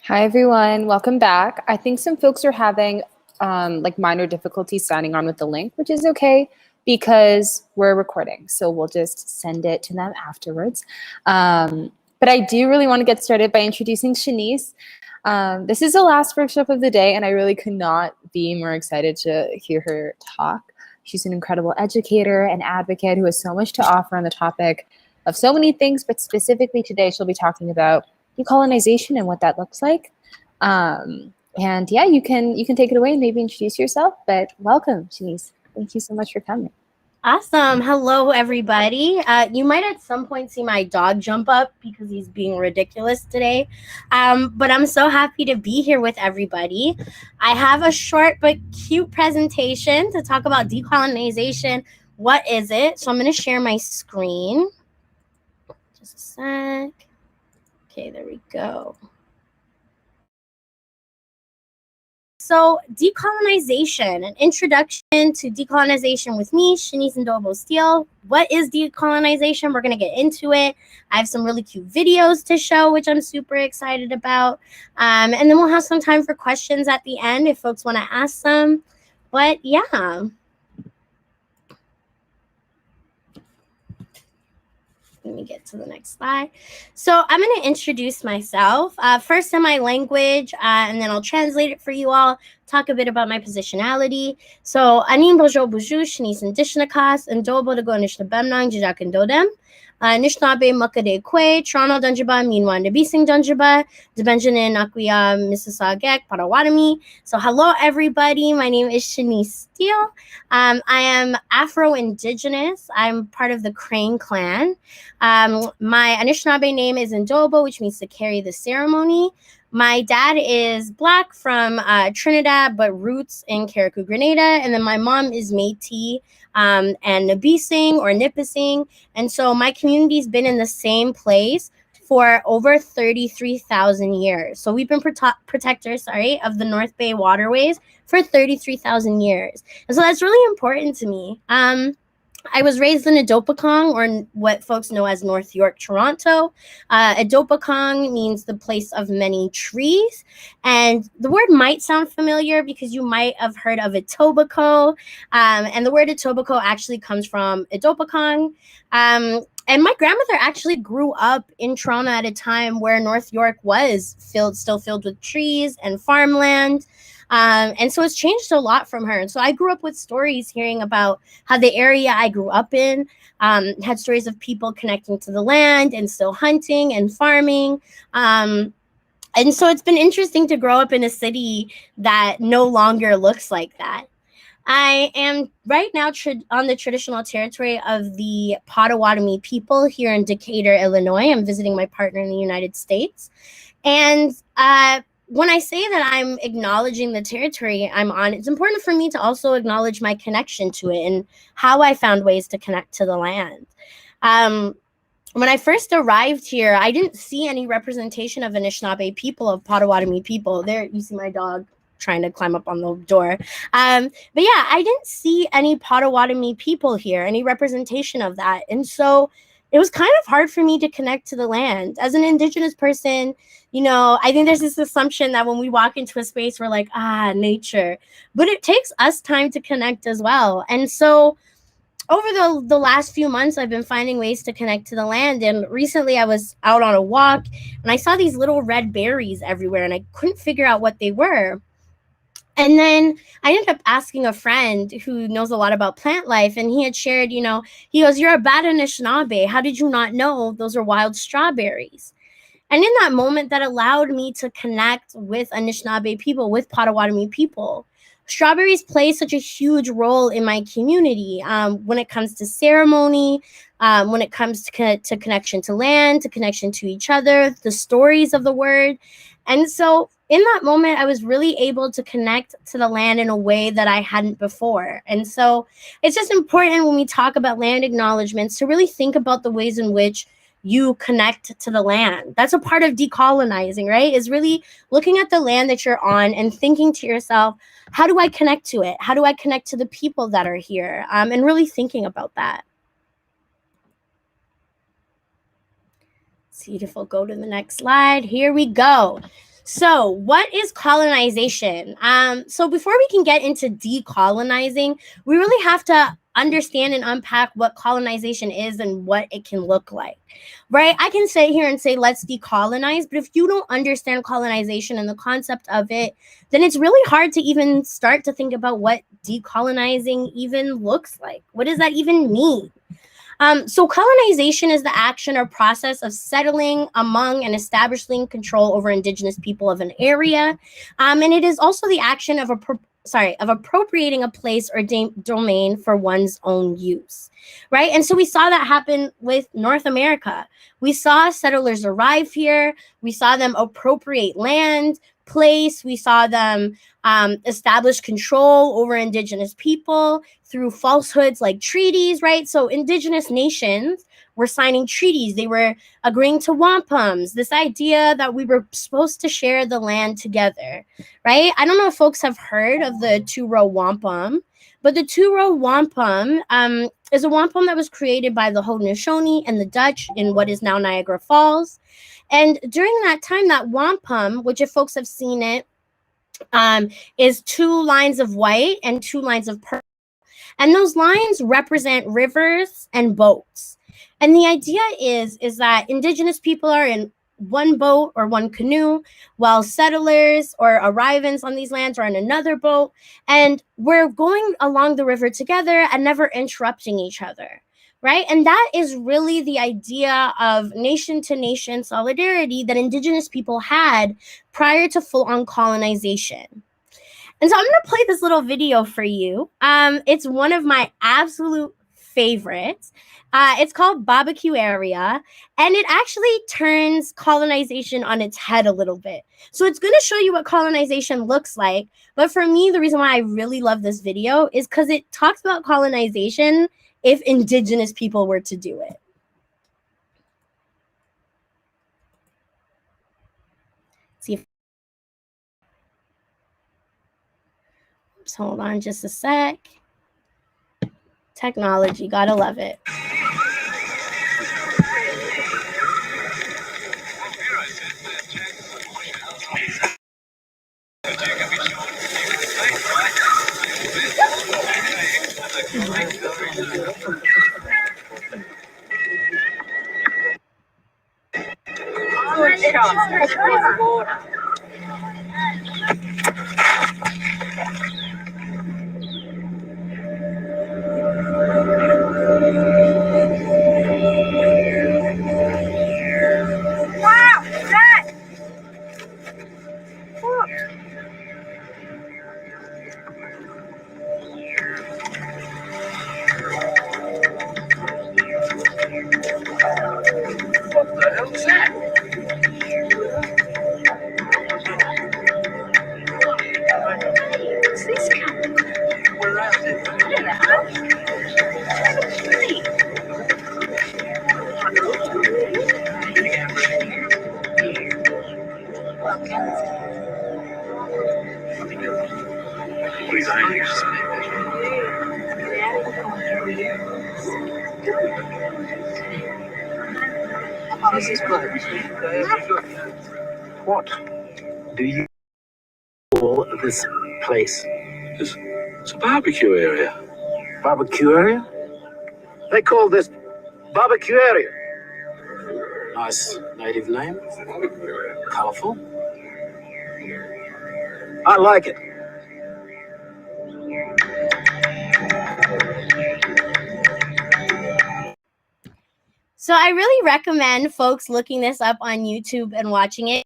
Hi, everyone. Welcome back. I think some folks are having like minor difficulties signing on with the link, which is okay because we're recording. So we'll just send it to them afterwards. But I do really want to get started by introducing Shanese. This is the last workshop of the day, and I really could not be more excited to hear her talk. She's an incredible educator and advocate who has so much to offer on the topic of so many things, but specifically today she'll be talking about decolonization and what that looks like. And yeah, you can take it away and maybe introduce yourself, but welcome, Shanese. Thank you so much for coming. Awesome. Hello, everybody. You might at some point see my dog jump up because he's being ridiculous today. But I'm so happy to be here with everybody. I have a short but cute presentation to talk about decolonization. What is it? So I'm going to share my screen. Just a sec. Okay, there we go. So decolonization, an introduction to decolonization with me, Shanese Anne Steele. What is decolonization? We're going to get into it. I have some really cute videos to show, which I'm super excited about. And then we'll have some time for questions at the end if folks want to ask them. But yeah. Let me get to the next slide. So I'm going to introduce myself first in my language, and then I'll translate it for you all, talk a bit about my positionality. So anim bojo buju shnis indishnakas and dobo to go nishna bemnang jijak and dodem. Nishnabe Makade Kwe, Toronto Dunjiba, Meanwhile Nabising Dunjiba, Debenjamin Nakuya, Mississauga, Potawatomi. So hello everybody, my name is Shanese Steele. I am Afro-Indigenous. I'm part of the Crane clan. My Anishinaabe name is Ndobo, which means to carry the ceremony. My dad is Black from Trinidad, but roots in Carriacou, Grenada. And then my mom is Métis and Nabising or Nipissing. And so my community's been in the same place for over 33,000 years. So we've been protectors, of the North Bay waterways for 33,000 years. And so that's really important to me. I was raised in Adopakong, or what folks know as North York, Toronto. Adopakong means the place of many trees. And the word might sound familiar because you might have heard of Etobicoke. And the word Etobicoke actually comes from Adopakong. And my grandmother actually grew up in Toronto at a time where North York was still filled with trees and farmland. And so it's changed a lot from her. And so I grew up with stories hearing about how the area I grew up in had stories of people connecting to the land and still hunting and farming. And so it's been interesting to grow up in a city that no longer looks like that. I am right now on the traditional territory of the Potawatomi people here in Decatur, Illinois. I'm visiting my partner in the United States. And when I say that I'm acknowledging the territory I'm on, it's important for me to also acknowledge my connection to it and how I found ways to connect to the land. When I first arrived here, I didn't see any representation of Anishinaabe people, of Potawatomi people. There, you see my dog trying to climb up on the door. But yeah, I didn't see any Potawatomi people here, any representation of that. And so it was kind of hard for me to connect to the land. As an Indigenous person, I think there's this assumption that when we walk into a space, we're like, nature. But it takes us time to connect as well. And so over the last few months, I've been finding ways to connect to the land. And recently I was out on a walk and I saw these little red berries everywhere and I couldn't figure out what they were. And then I ended up asking a friend who knows a lot about plant life, and he had shared, he goes, "You're a bad Anishinaabe. How did you not know those are wild strawberries?" And in that moment, that allowed me to connect with Anishinaabe people, with Potawatomi people. Strawberries play such a huge role in my community when it comes to ceremony, when it comes to connection to land, to connection to each other, the stories of the word. And so in that moment, I was really able to connect to the land in a way that I hadn't before. And so it's just important when we talk about land acknowledgements to really think about the ways in which you connect to the land. That's a part of decolonizing, right? Is really looking at the land that you're on and thinking to yourself, how do I connect to it? How do I connect to the people that are here? And really thinking about that. See if we'll go to the next slide. Here we go. So, what is colonization? So, before we can get into decolonizing, we really have to understand and unpack what colonization is and what it can look like, right? I can sit here and say, let's decolonize, but if you don't understand colonization and the concept of it, then it's really hard to even start to think about what decolonizing even looks like. What does that even mean? So colonization is the action or process of settling among and establishing control over indigenous people of an area. And it is also the action of appropriating a place or domain for one's own use, right? And so we saw that happen with North America. We saw settlers arrive here. We saw them appropriate land, place. We saw them establish control over indigenous people through falsehoods like treaties, right? So indigenous nations were signing treaties. They were agreeing to wampums, this idea that we were supposed to share the land together, right? I don't know if folks have heard of the two-row wampum, but the two-row wampum is a wampum that was created by the Haudenosaunee and the Dutch in what is now Niagara Falls. And during that time, that wampum, which if folks have seen it, is 2 lines of white and 2 lines of purple. And those lines represent rivers and boats. And the idea is that indigenous people are in one boat or one canoe, while settlers or arrivants on these lands are in another boat. And we're going along the river together and never interrupting each other, right? And that is really the idea of nation-to-nation solidarity that indigenous people had prior to full-on colonization. And so I'm going to play this little video for you. It's one of my absolute favorites. It's called Barbecue Area, and it actually turns colonization on its head a little bit. So it's going to show you what colonization looks like. But for me, the reason why I really love this video is because it talks about colonization if indigenous people were to do it. See if hold on just a sec. Technology, gotta love it. What do you call this place? It's a barbecue area. Barbecue area? They call this barbecue area. Nice native name. Colourful. I like it. So I really recommend folks looking this up on YouTube and watching it.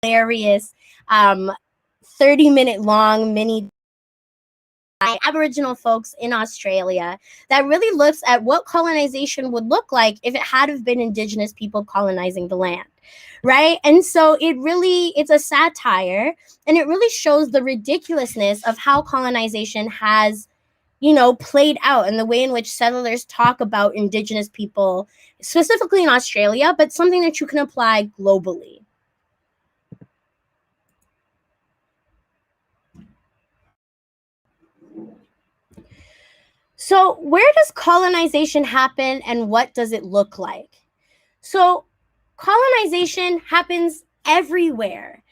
Hilarious 30-minute long mini by Aboriginal folks in Australia that really looks at what colonization would look like if it had have been Indigenous people colonizing the land, right? And so it's a satire, and it really shows the ridiculousness of how colonization has, played out, and the way in which settlers talk about Indigenous people, specifically in Australia, but something that you can apply globally. So where does colonization happen, and what does it look like? So colonization happens everywhere.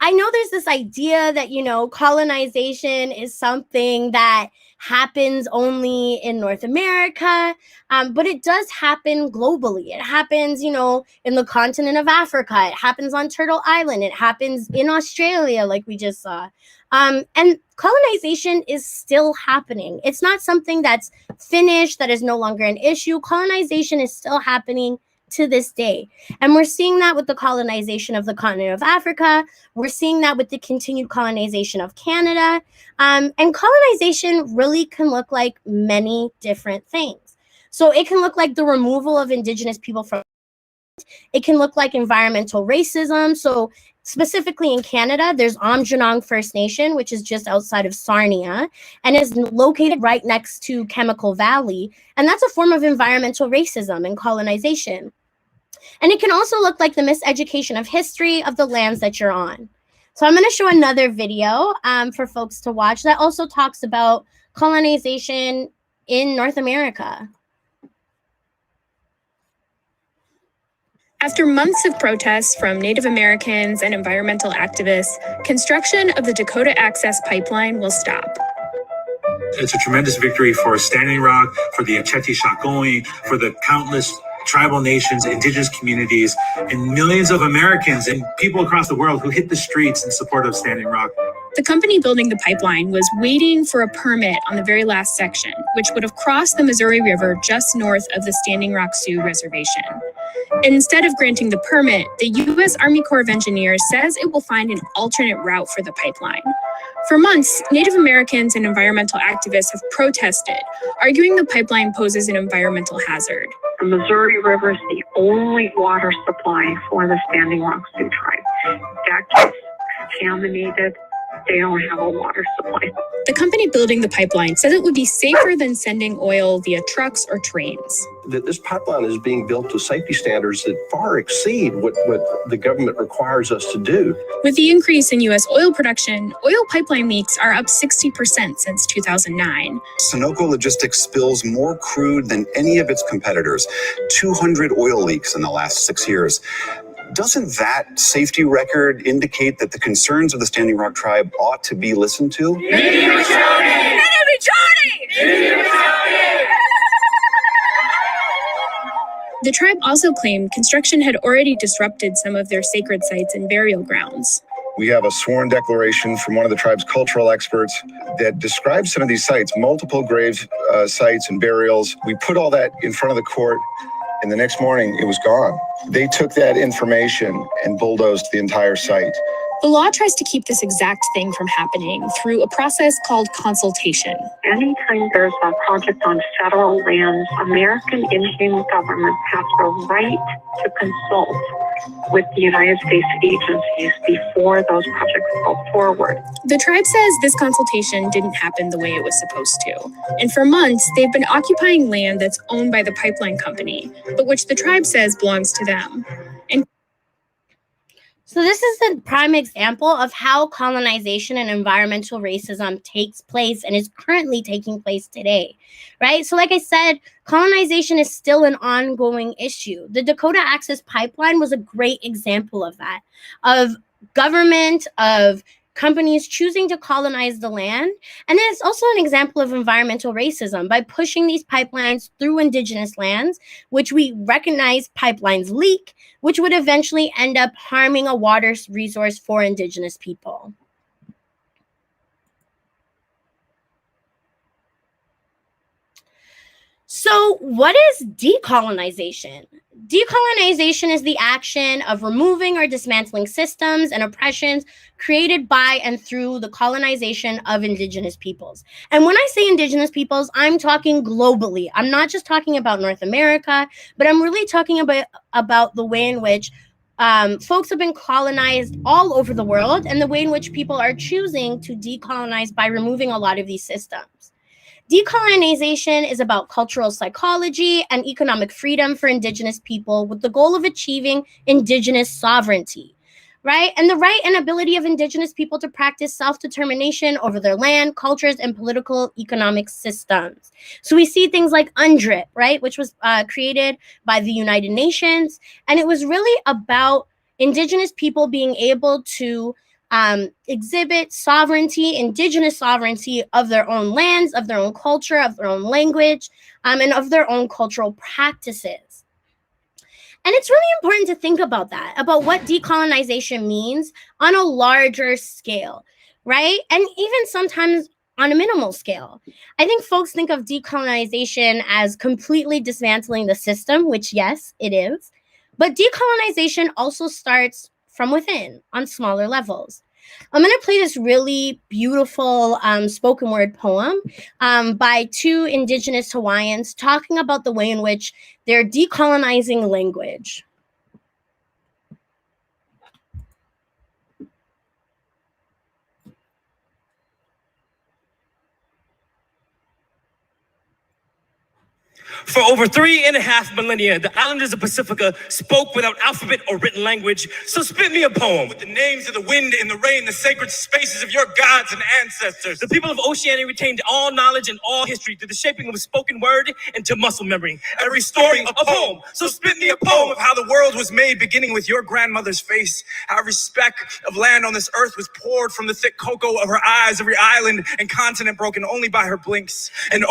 I know there's this idea that, colonization is something that happens only in North America, but it does happen globally. It happens, in the continent of Africa. It happens on Turtle Island. It happens in Australia, like we just saw. And colonization is still happening. It's not something that's finished, that is no longer an issue. Colonization is still happening to this day. And we're seeing that with the colonization of the continent of Africa. We're seeing that with the continued colonization of Canada. And colonization really can look like many different things. So it can look like the removal of Indigenous people from, it can look like environmental racism. So specifically in Canada, there's Aamjiwnaang First Nation, which is just outside of Sarnia and is located right next to Chemical Valley. And that's a form of environmental racism and colonization. And it can also look like the miseducation of history of the lands that you're on. So I'm going to show another video for folks to watch that also talks about colonization in North America. After months of protests from Native Americans and environmental activists, construction of the Dakota Access Pipeline will stop. It's a tremendous victory for Standing Rock, for the Aceti-Sakowin, for the countless tribal nations, indigenous communities, and millions of Americans and people across the world who hit the streets in support of Standing Rock. The company building the pipeline was waiting for a permit on the very last section, which would have crossed the Missouri River just north of the Standing Rock Sioux Reservation. Instead of granting the permit, the U.S. Army Corps of Engineers says it will find an alternate route for the pipeline. For months, Native Americans and environmental activists have protested, arguing the pipeline poses an environmental hazard. The Missouri River is the only water supply for the Standing Rock Sioux tribe. That gets contaminated. They don't have a water supply. The company building the pipeline says it would be safer than sending oil via trucks or trains. This pipeline is being built to safety standards that far exceed what the government requires us to do. With the increase in U.S. oil production, oil pipeline leaks are up 60% since 2009. Sunoco Logistics spills more crude than any of its competitors, 200 oil leaks in the last 6 years. Doesn't that safety record indicate that the concerns of the Standing Rock tribe ought to be listened to? The tribe also claimed construction had already disrupted some of their sacred sites and burial grounds. We have a sworn declaration from one of the tribe's cultural experts that describes some of these sites, multiple grave sites and burials. We put all that in front of the court, and the next morning it was gone. They took that information and bulldozed the entire site. The law tries to keep this exact thing from happening through a process called consultation. Anytime there's a project on federal lands, American Indian government has the right to consult with the United States agencies before those projects go forward. The tribe says this consultation didn't happen the way it was supposed to. And for months, they've been occupying land that's owned by the pipeline company, but which the tribe says belongs to them. And so this is a prime example of how colonization and environmental racism takes place and is currently taking place today, right? So like I said, colonization is still an ongoing issue. The Dakota Access Pipeline was a great example of that, of government, of companies choosing to colonize the land. And then it's also an example of environmental racism by pushing these pipelines through indigenous lands, which we recognize pipelines leak, which would eventually end up harming a water resource for indigenous people. So what is decolonization? Decolonization is the action of removing or dismantling systems and oppressions created by and through the colonization of indigenous peoples. And when I say indigenous peoples, I'm talking globally. I'm not just talking about North America, but I'm really talking about the way in which folks have been colonized all over the world and the way in which people are choosing to decolonize by removing a lot of these systems. Decolonization is about cultural psychology and economic freedom for indigenous people with the goal of achieving indigenous sovereignty, right? And the right and ability of indigenous people to practice self-determination over their land, cultures, and political economic systems. So we see things like UNDRIP, right, which was created by the United Nations. And it was really about indigenous people being able to exhibit sovereignty, indigenous sovereignty of their own lands, of their own culture, of their own language, and of their own cultural practices. And it's really important to think about that, about what decolonization means on a larger scale, right? And even sometimes on a minimal scale. I think folks think of decolonization as completely dismantling the system, which yes, it is. But decolonization also starts from within on smaller levels. I'm going to play this really beautiful spoken word poem by two Indigenous Hawaiians talking about the way in which they're decolonizing language. For over 3.5 millennia, the islanders of Pacifica spoke without alphabet or written language. So spit me a poem with the names of the wind and the rain, the sacred spaces of your gods and ancestors. The people of Oceania retained all knowledge and all history through the shaping of spoken word into muscle memory and restoring a poem. So spit me a poem of how the world was made, beginning with your grandmother's face. How every speck of land on this earth was poured from the thick cocoa of her eyes, every island and continent broken only by her blinks. And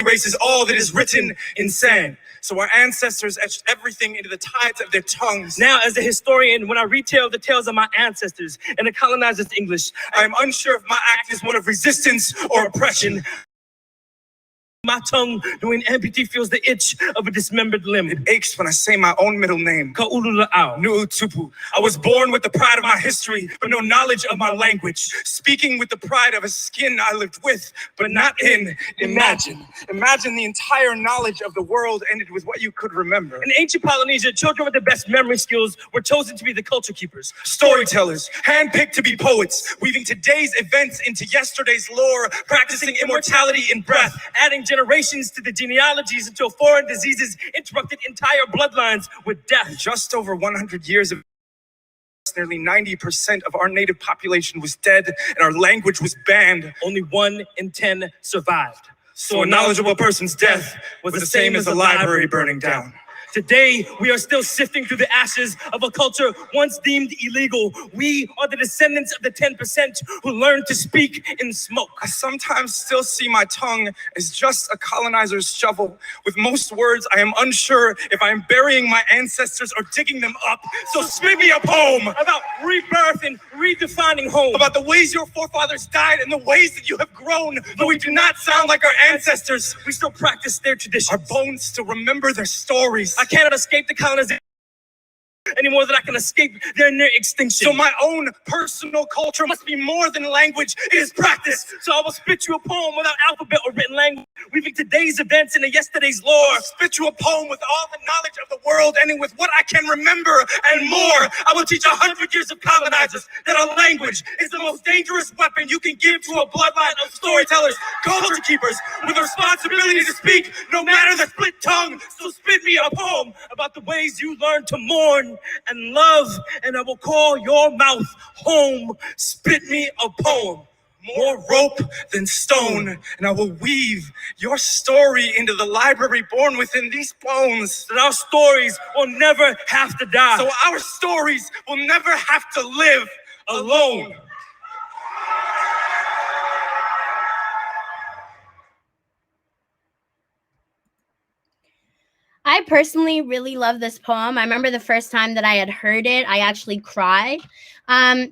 erases all that is written in sand. So our ancestors etched everything into the tides of their tongues. Now, as a historian, when I retell the tales of my ancestors in a colonizer's English, I am unsure if my act is one of resistance or oppression. My tongue, doing amputee, feels the itch of a dismembered limb. It aches when I say my own middle name. Ka'ulula'au. Nu'utupu. I was born with the pride of my history, but no knowledge of my language. Speaking with the pride of a skin I lived with, but not in. Imagine the entire knowledge of the world ended with what you could remember. In ancient Polynesia, children with the best memory skills were chosen to be the culture keepers, storytellers, handpicked to be poets, weaving today's events into yesterday's lore, practicing immortality in breath, adding generations to the genealogies until foreign diseases interrupted entire bloodlines with death. Just over 100 years of nearly 90% of our native population was dead and our language was banned. Only 1 in 10 survived. So a knowledgeable person's death was the same as the library burning down. Today, we are still sifting through the ashes of a culture once deemed illegal. We are the descendants of the 10% who learned to speak in smoke. I sometimes still see my tongue as just a colonizer's shovel. With most words, I am unsure if I am burying my ancestors or digging them up. So spit me a poem about rebirth and redefining home. About the ways your forefathers died and the ways that you have grown. Though we do not sound like our ancestors, we still practice their traditions. Our bones still remember their stories. I cannot escape the colonization any more than I can escape their near extinction. So my own personal culture must be more than language, it is practice. So I will spit you a poem without alphabet or written language, weaving today's events into yesterday's lore. I'll spit you a poem with all the knowledge of the world, ending with what I can remember and more. I will teach 100 years of colonizers that our language is the most dangerous weapon you can give to a bloodline of storytellers, culture keepers, with a responsibility to speak, no matter the split tongue. So spit me a poem about the ways you learn to mourn and love, and I will call your mouth home. Spit me a poem, more rope than stone, and I will weave your story into the library born within these bones. That our stories will never have to die. So our stories will never have to live alone. I personally really love this poem. I remember the first time that I had heard it, I actually cried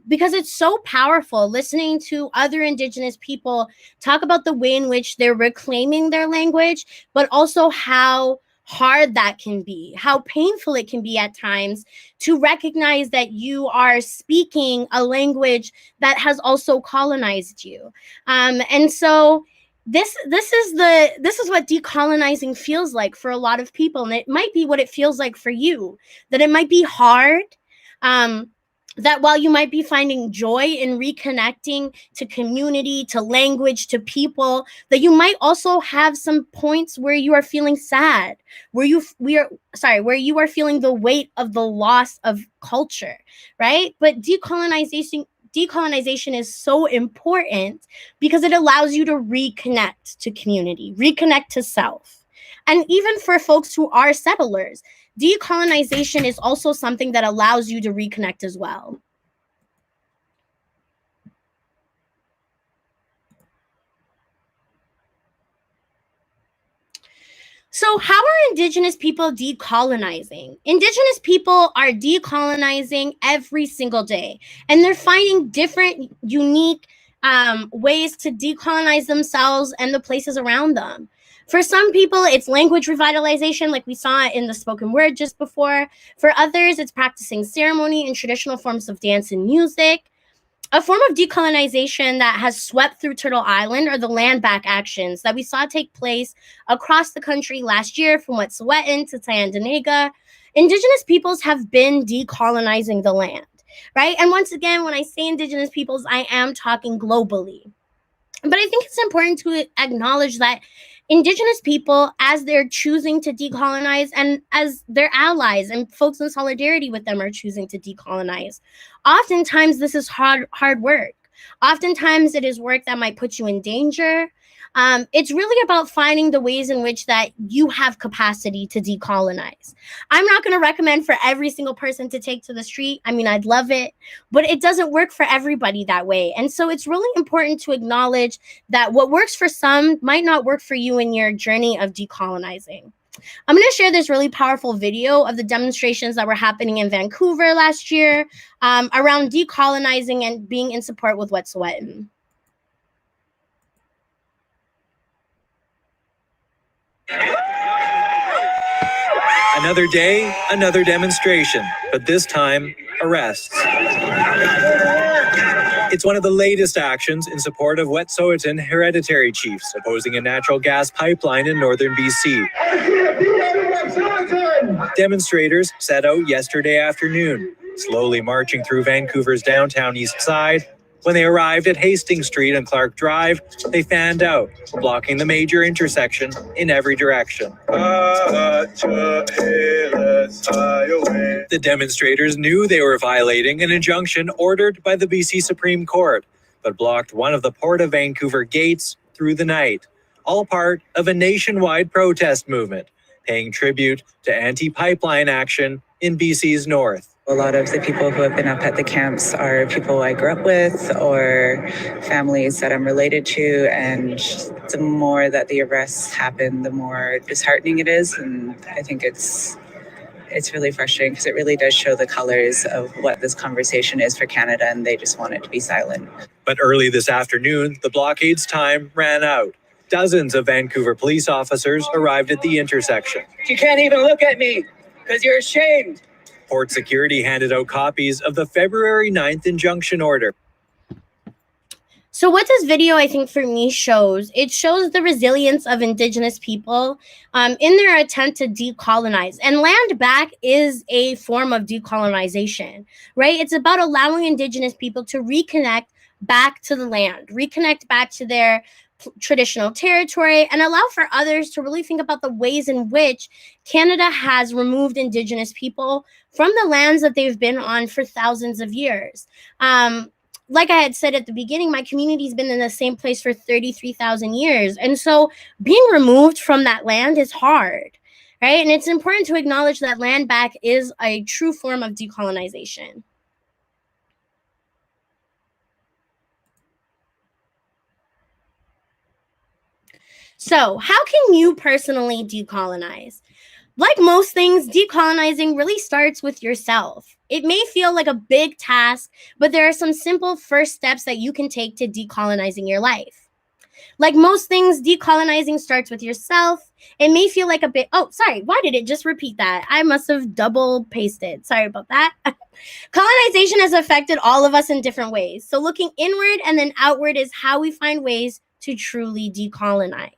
because it's so powerful listening to other Indigenous people talk about the way in which they're reclaiming their language, but also how hard that can be, how painful it can be at times to recognize that you are speaking a language that has also colonized you. And so this is what decolonizing feels like for a lot of people, and it might be what it feels like for you, that it might be hard, that while you might be finding joy in reconnecting to community, to language, to people, that you might also have some points where you are feeling sad, where you are feeling the weight of the loss of culture, right? But decolonization is so important because it allows you to reconnect to community, reconnect to self. And even for folks who are settlers, decolonization is also something that allows you to reconnect as well. So how are Indigenous people decolonizing? Indigenous people are decolonizing every single day, and they're finding different, unique ways to decolonize themselves and the places around them. For some people, it's language revitalization, like we saw in the spoken word just before. For others, it's practicing ceremony and traditional forms of dance and music. A form of decolonization that has swept through Turtle Island are the land back actions that we saw take place across the country last year, from Wet'suwet'en to Tyendinaga. Indigenous peoples have been decolonizing the land, right? And once again, when I say Indigenous peoples, I am talking globally. But I think it's important to acknowledge that Indigenous people, as they're choosing to decolonize and as their allies and folks in solidarity with them are choosing to decolonize, oftentimes this is hard work. Oftentimes it is work that might put you in danger. It's really about finding the ways in which that you have capacity to decolonize. I'm not going to recommend for every single person to take to the street. I mean, I'd love it, but it doesn't work for everybody that way. And so it's really important to acknowledge that what works for some might not work for you in your journey of decolonizing. I'm going to share this really powerful video of the demonstrations that were happening in Vancouver last year around decolonizing and being in support with Wet'suwet'en. Another day, another demonstration, but this time, arrests. It's one of the latest actions in support of Wet'suwet'en hereditary chiefs opposing a natural gas pipeline in northern BC. Demonstrators set out yesterday afternoon, slowly marching through Vancouver's downtown east side. When they arrived at Hastings Street and Clark Drive, they fanned out, blocking the major intersection in every direction. The demonstrators knew they were violating an injunction ordered by the BC Supreme Court, but blocked one of the Port of Vancouver gates through the night, all part of a nationwide protest movement, paying tribute to anti-pipeline action in BC's north. A lot of the people who have been up at the camps are people I grew up with or families that I'm related to, and the more that the arrests happen, the more disheartening it is. And I think it's really frustrating because it really does show the colors of what this conversation is for Canada, and they just want it to be silent. But early this afternoon, the blockade's time ran out. Dozens of Vancouver police officers arrived at the intersection. You can't even look at me because you're ashamed. Port security handed out copies of the February 9th injunction order. So what this video, I think, for me shows, it shows the resilience of Indigenous people in their attempt to decolonize. And land back is a form of decolonization, right? It's about allowing Indigenous people to reconnect back to the land, reconnect back to their traditional territory, and allow for others to really think about the ways in which Canada has removed Indigenous people from the lands that they've been on for thousands of years. Like I had said at the beginning, my community's been in the same place for 33,000 years. And so being removed from that land is hard, right? And it's important to acknowledge that land back is a true form of decolonization. So how can you personally decolonize? Like most things, decolonizing really starts with yourself. It may feel like a big task, but there are some simple first steps that you can take to decolonizing your life. Like most things, decolonizing starts with yourself. It may feel like a bit, oh, sorry, why did it just repeat that? I must have double pasted. Sorry about that. Colonization has affected all of us in different ways. So looking inward and then outward is how we find ways to truly decolonize.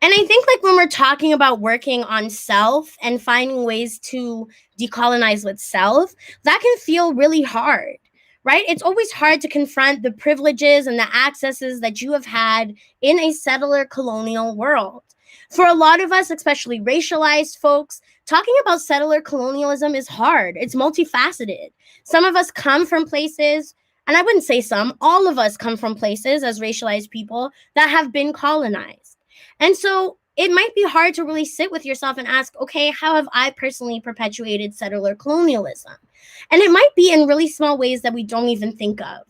And I think like when we're talking about working on self and finding ways to decolonize with self, that can feel really hard, right? It's always hard to confront the privileges and the accesses that you have had in a settler colonial world. For a lot of us, especially racialized folks, talking about settler colonialism is hard. It's multifaceted. Some of us come from places, and I wouldn't say some, all of us come from places as racialized people that have been colonized. And so it might be hard to really sit with yourself and ask, okay, how have I personally perpetuated settler colonialism? And it might be in really small ways that we don't even think of.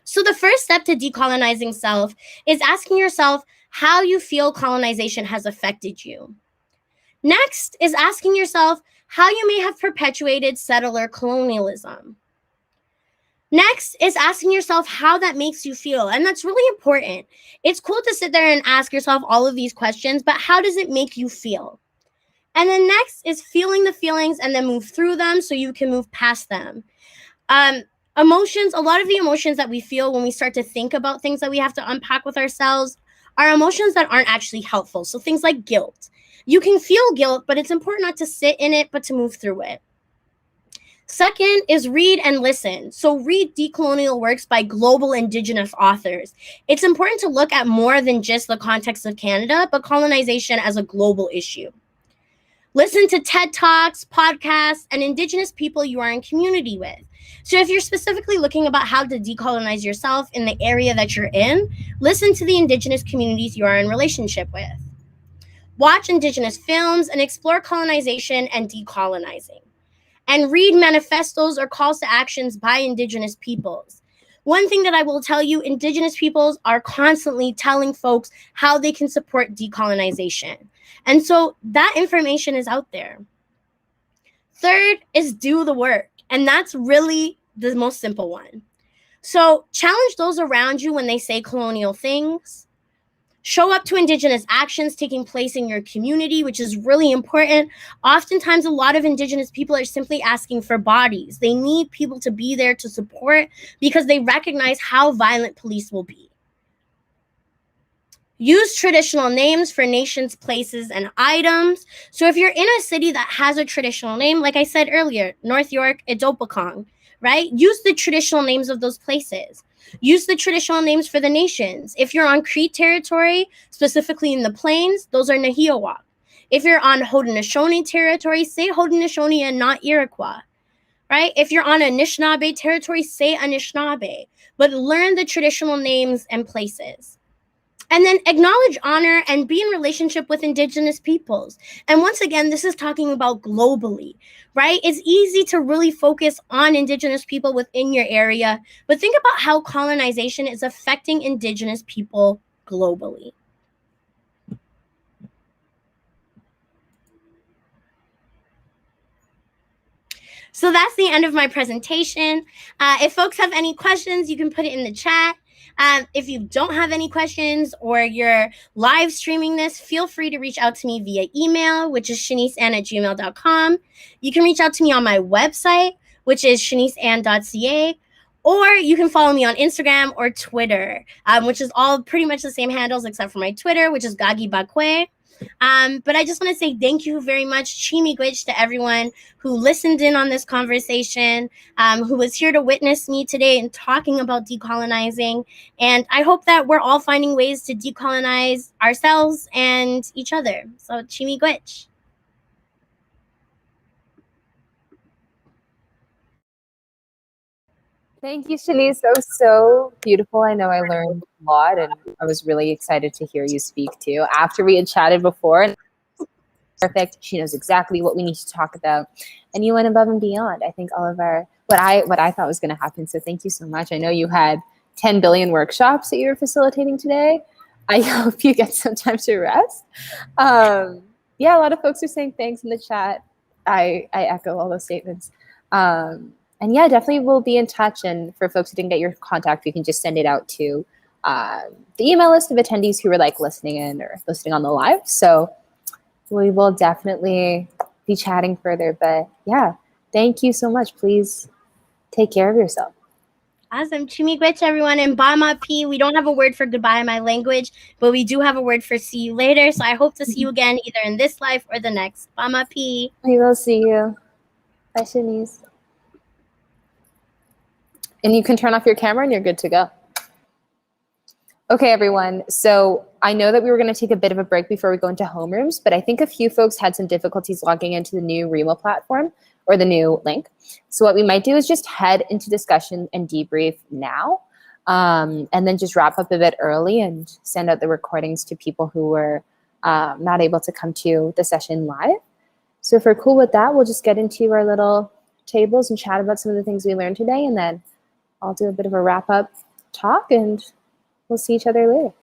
So the first step to decolonizing self is asking yourself, how you feel colonization has affected you. Next is asking yourself how you may have perpetuated settler colonialism. Next is asking yourself how that makes you feel. And that's really important. It's cool to sit there and ask yourself all of these questions, but how does it make you feel? And then next is feeling the feelings and then move through them so you can move past them. Emotions, a lot of the emotions that we feel when we start to think about things that we have to unpack with ourselves are emotions that aren't actually helpful. So things like guilt. You can feel guilt, but it's important not to sit in it, but to move through it. Second is read and listen. So read decolonial works by global Indigenous authors. It's important to look at more than just the context of Canada, but colonization as a global issue. Listen to TED Talks, podcasts, and Indigenous people you are in community with. So if you're specifically looking about how to decolonize yourself in the area that you're in, listen to the Indigenous communities you are in relationship with. Watch Indigenous films and explore colonization and decolonizing. And read manifestos or calls to actions by Indigenous peoples. One thing that I will tell you, Indigenous peoples are constantly telling folks how they can support decolonization. And so that information is out there. Third is do the work. And that's really the most simple one. So challenge those around you when they say colonial things. Show up to Indigenous actions taking place in your community, which is really important. Oftentimes, a lot of Indigenous people are simply asking for bodies. They need people to be there to support because they recognize how violent police will be. Use traditional names for nations, places, and items. So if you're in a city that has a traditional name, like I said earlier, North York, Idopakong, right? Use the traditional names of those places. Use the traditional names for the nations. If you're on Cree territory, specifically in the plains, those are Nahiawak. If you're on Haudenosaunee territory, say Haudenosaunee and not Iroquois, right? If you're on Anishinaabe territory, say Anishinaabe, but learn the traditional names and places. And then acknowledge, honor, and be in relationship with Indigenous peoples. And once again, this is talking about globally, right? It's easy to really focus on Indigenous people within your area, but think about how colonization is affecting Indigenous people globally. So that's the end of my presentation. If folks have any questions, you can put it in the chat. If you don't have any questions or you're live streaming this, feel free to reach out to me via email, which is shaniceanne@gmail.com. You can reach out to me on my website, which is shaniceanne.ca, or you can follow me on Instagram or Twitter, which is all pretty much the same handles except for my Twitter, which is Gagi Bakwe. But I just want to say thank you very much, Chimigwich, to everyone who listened in on this conversation, who was here to witness me today and talking about decolonizing. And I hope that we're all finding ways to decolonize ourselves and each other. So Chimigwich. Thank you, Shanice. That was so beautiful. I know I learned a lot, and I was really excited to hear you speak too. After we had chatted before, perfect. She knows exactly what we need to talk about, and you went above and beyond. I think all of our what I thought was going to happen. So thank you so much. I know you had 10 billion workshops that you were facilitating today. I hope you get some time to rest. Yeah, a lot of folks are saying thanks in the chat. I echo all those statements. And yeah, definitely we'll be in touch. And for folks who didn't get your contact, you can just send it out to the email list of attendees who were like listening in or listening on the live. So we will definitely be chatting further. But yeah, thank you so much. Please take care of yourself. Awesome. Chimigwech, everyone. And Bama P. We don't have a word for goodbye in my language, but we do have a word for see you later. So I hope to see you again either in this life or the next. Bama P. We will see you. Bye, Shanice. And you can turn off your camera and you're good to go. Okay, everyone. So I know that we were going to take a bit of a break before we go into homerooms, but I think a few folks had some difficulties logging into the new Remo platform or the new link. So what we might do is just head into discussion and debrief now, and then just wrap up a bit early and send out the recordings to people who were not able to come to the session live. So if we're cool with that, we'll just get into our little tables and chat about some of the things we learned today, and then I'll do a bit of a wrap-up talk, and we'll see each other later.